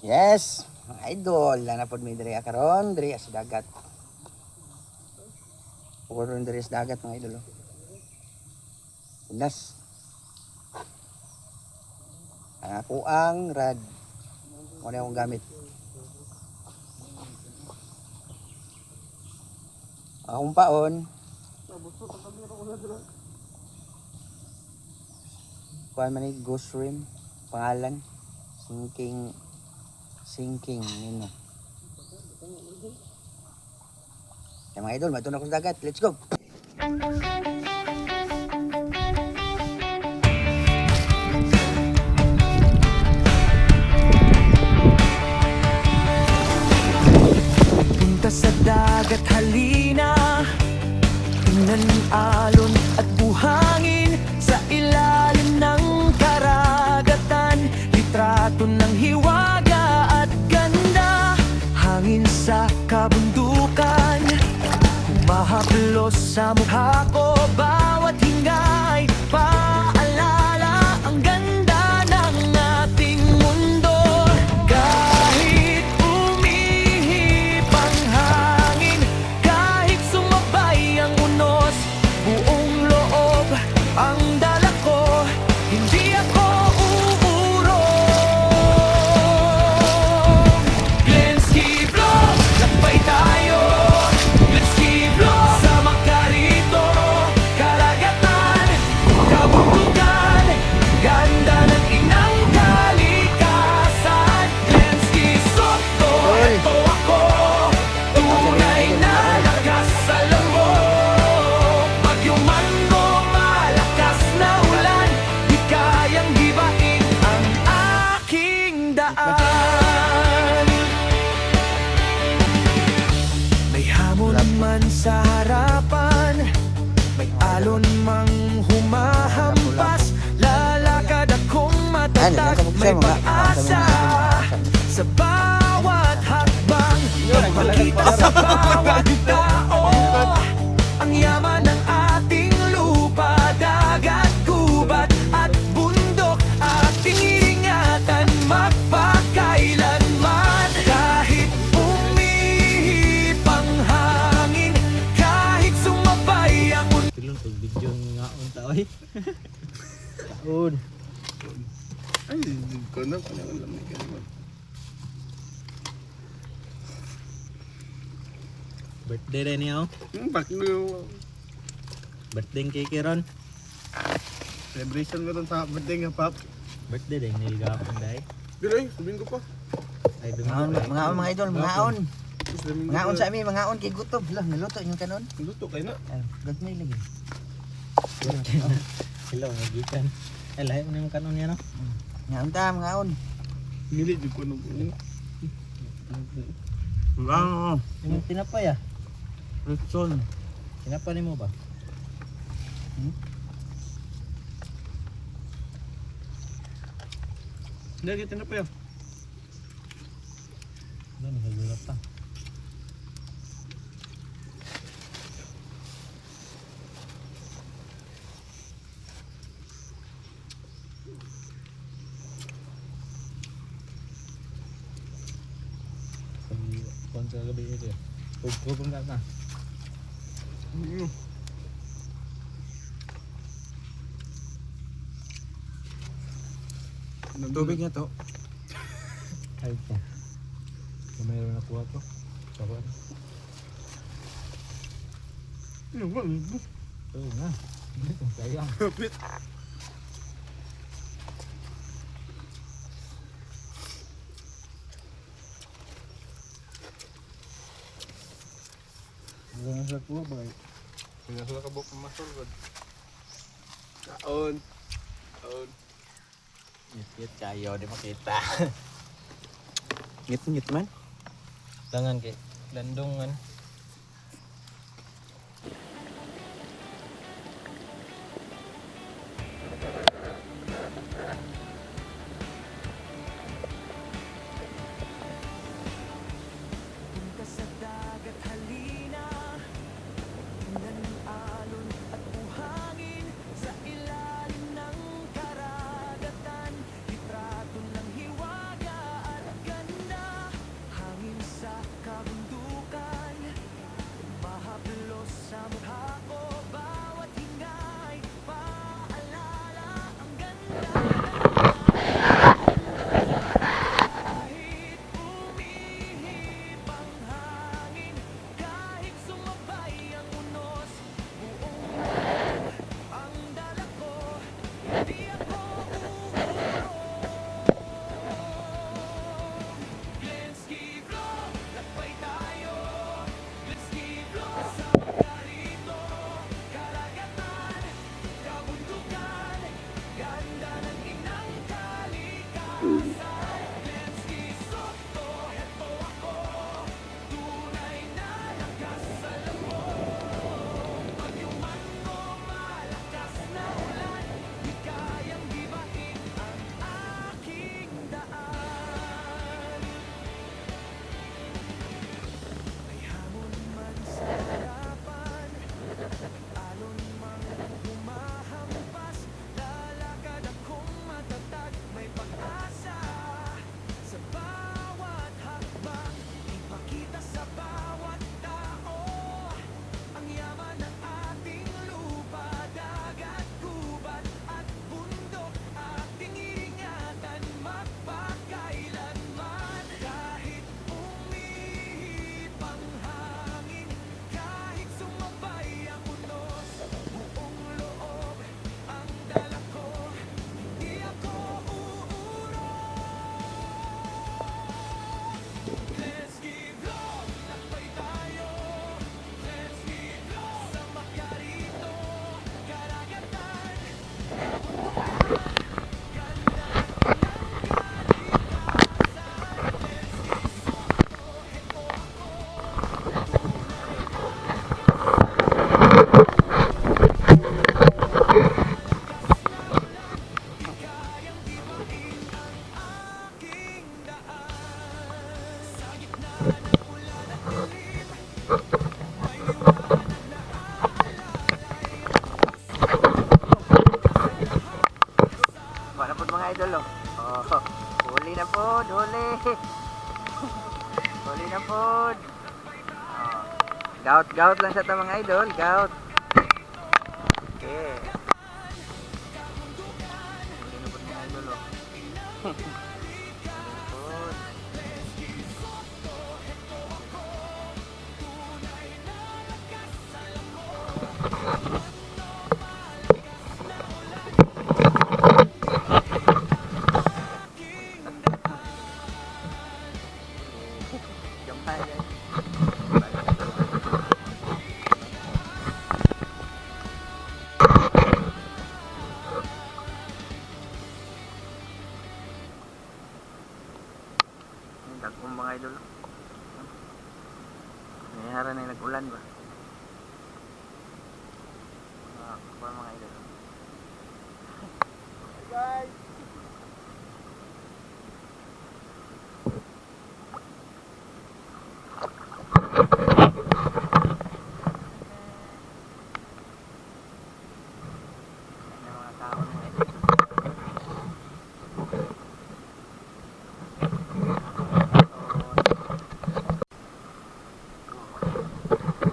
Yes, mga idol, nanapod mi diri karon, diri sa dagat. Karon diri sa dagat mga idol. Unas. Ang ako ang rad. Mo na akong gamit. Akong paon. Kuan man ni ghost rim, pangalan sinking nino. Ya mga idol, matun ako sa dagat. Let's go. Punta sa dagat halina, tingnan alon at buhangin sa ilalim ng karagatan. Litrato ng hiwaga at ganda, hangin sa kabundukan, humahaplos sa mukha ko. Bawat hingay paalala ang ganda ng ating mundo. Kahit umihip ang hangin, kahit sumabay ang unos, buong loob ang dala ko, hindi ako uurong. Glenski Vlog, lakbay tayo. Glenski Vlog, sama ka rito. Karagatan, kabundukan, ganda ng inang kalikasan. Glenski Soto, ito ako, tunay na lakas sa loob. Bagyong Mango, malakas na ulan, di kayang gibain ang aking daan. May hamon man sa harapan, may alon mang humahampas, lalakad akong matatag, may pag-asa sa bawat hakbang. Makita sa bawat tao ang yaman ng ating lupa, dagat, gubat at bundok. Ating ingatan magpakailanman. Kahit umihip ang hangin, kahit sumabay ang Tulong pag video nga unta oy. Taon. Ay, ko na alam ni Kevin. Birthday rin niya oh. Baklo. Birthday kay Kiron. Celebration ko dun sa birthday nga, Pap. Birthday din nilgapon dai. Dire, sabihin ko pa. Ay Mga idol, mga Sabihin ko sa amin, mga on kay gutom. Lah, naluto yung kanon. luto kayo na. Gagmay lagi. Hello, magikan. Ay lahi mo yung kanon niya no. Ngaon ta, mga on. Nili di ko nung Yung tinapay ah. Rexon. Tinapay mo ba? Lagi na pa yun. Ano nagulap pa. Kontra gabi ito eh. Huwag ka na. Tubig niya to. Ay po. Mayroon na kuha to. Saka. Ano ba? Oo nga. Sayang. Kapit. Wala sa kuha ba? Pinasala ka ba pumasol ba? Taon. Taon. Ngit kayo, di makita. Ngit man. Tangan kay landongan. Punta sa dagat halina, tingnan alon at buhangin sa ilalim ng karagatan. Litrato ng hiwaga at ganda. pod, huli. Huli na pod. Gout lang sa mga idol, gout. Okay. Huli na pod mga idol, oh. Pod. Gamay guys. Ang dagkong mga idol. Nangyayara na yung nag-ulan ba? Kuha mga idol. Guys! May mga tao na idol.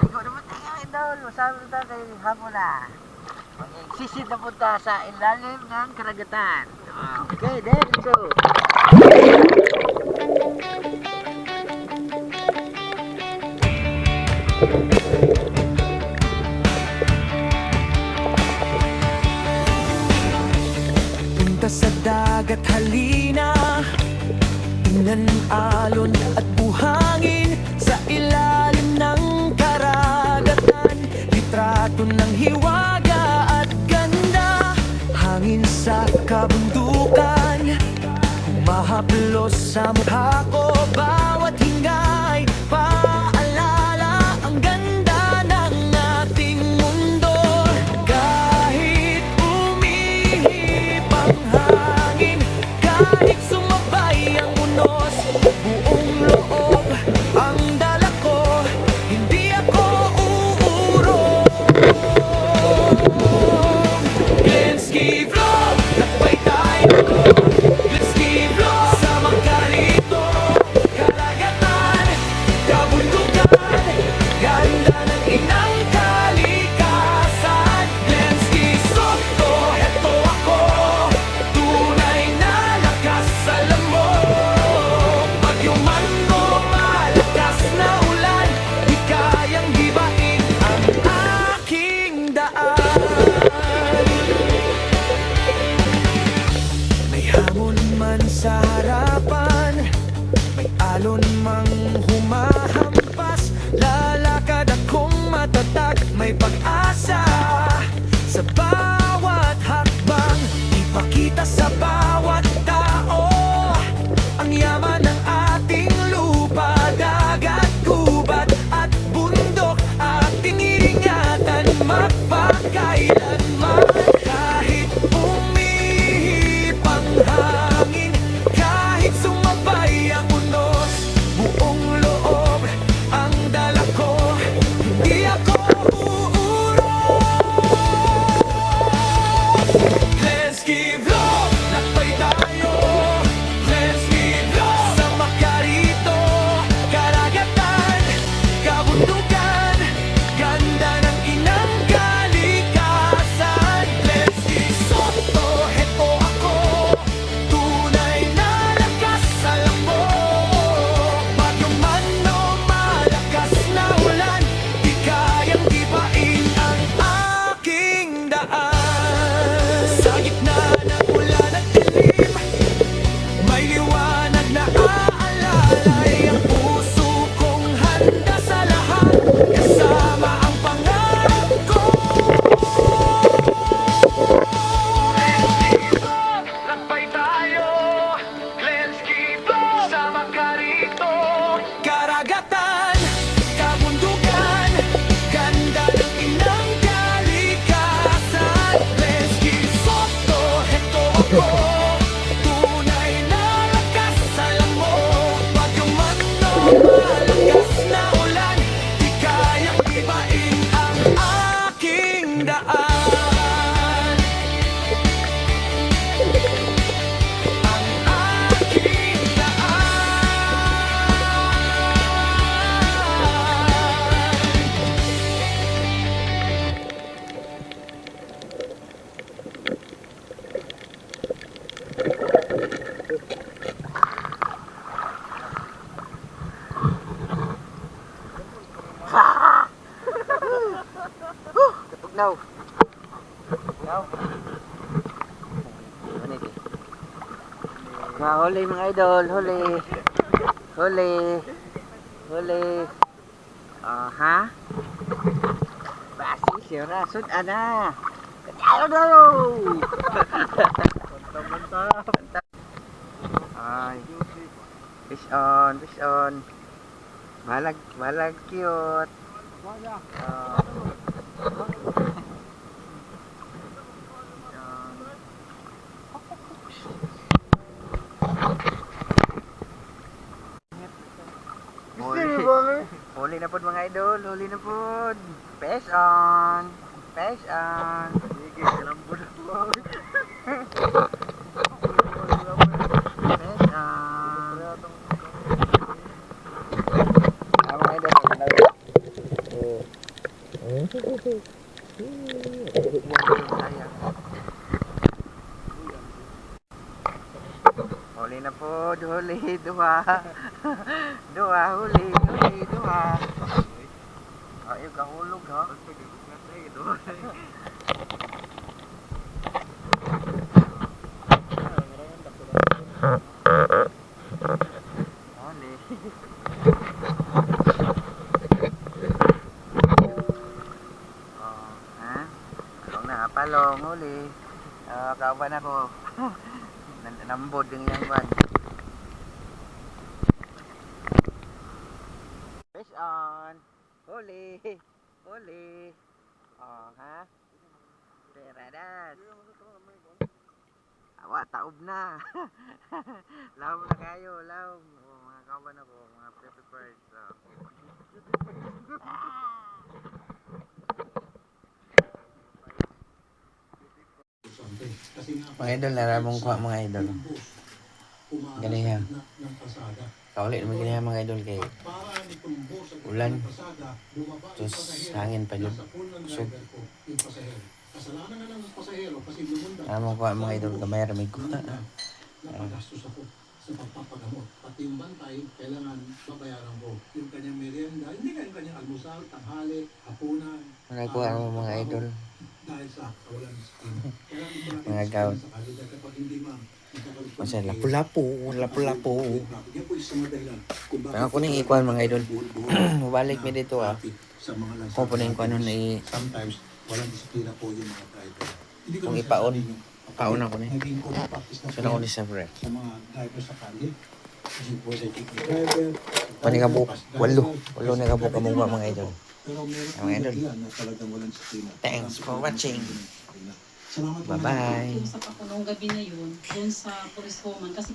Ikaw naman tayo idol. Masabi na tayo hapon na. Magsisid na punta sa ilalim ng karagatan. Okay, then so. Punta sa dagat halina, tingnan alon at buhangin sa ilalim ng karagatan. Litrato ng hiwaga at ganda, hangin sa kabundukan, humahaplos sa mukha ko. Bawat hingay paalala ang ganda ng ating mundo. Kahit umihip ang hangin, kahit sumabay ang unos, buong loob ang dala ko, hindi ako uurong. Glenski Vlog, lakbay tayo. Glenski Vlog, sama ka rito. Karagatan, kabundukan, ganda ng inang kalikasan. Glenski Soto, eto ako, tunay na lakas sa lamok. Pagyuman mo, malakas na ulan, di kayang gibain ang aking daan. May hamon man sa harapan, may alon mang humahampas, lalakad akong matatag, may pag-asa sa bawat hakbang. Ipakita sa bawat tao ang yaman ng ating lupa, dagat, gubat at bundok, ating iingatan magpakailanman. Kahit umihip ang hangin, kahit sumabay ang unos, buong loob ang dala ko, hindi ako uurong. Glenski Vlog, lakbay tayo. Glenski Vlog, sama Law. Law. Manit eh. Huli mga idol, huli. Huli. Huli. Ha? Basi siya rasod, ana. Kaya daw. Mantap. Ay. Fish on, fish on. Balag cute. Huli na pod mga idol, huli na pod. Fish on. Fish on. Sige, kalambot ako. Fish on. Mga idol, huli na pod, huli, duha. Duha, huli, duha. Ayaw kahulog ha. Huli. Ha? Palong huli. Kauban ako. Nambod yung yang ban. Fish on. Huli. Huli. Ha? Teradas. Awa, taob na. Laom na kayo, laom. Mga kauban ako, mga prepared. Mga idol, naramong ko mga idol. Ganyan. Kaulit naman ganyan mga idol kay ulan. Terus hangin pa yun. So, naramong ko mga idol kamay ramig ko. Sa pagpapagamot. Pati yung bantay, kailangan babayaran ko. Yung kanyang merienda, hindi ka yung kanyang almusal, tanghali, hapunan. Nagawa mo mga idol. Dahil sa kawalan ng skin. Mga gout. Kapag hindi ma'am, Masaya, lapu-lapu. yan po isang dahilan. Pero ako nang ikuan mga idol. Mabalik mi dito Sa mga lansangan. Kung po na yung kung ano na Sometimes, walang disiplina po yung mga driver. Hindi ko kung naman ipaon. sasabihin yung Paon ako ni. naging practice na So na ko ni sa breath. sa mga driver sa kalye. Kasi po sa driver. Panikabuk. Walo na kabuk ka mong mga idol. Pero meron Mga idol. na talagang walang disiplina. Thanks for watching. Salamat po. Bye-bye. Usap ako nung gabi na yun, doon sa Forest Woman, kasi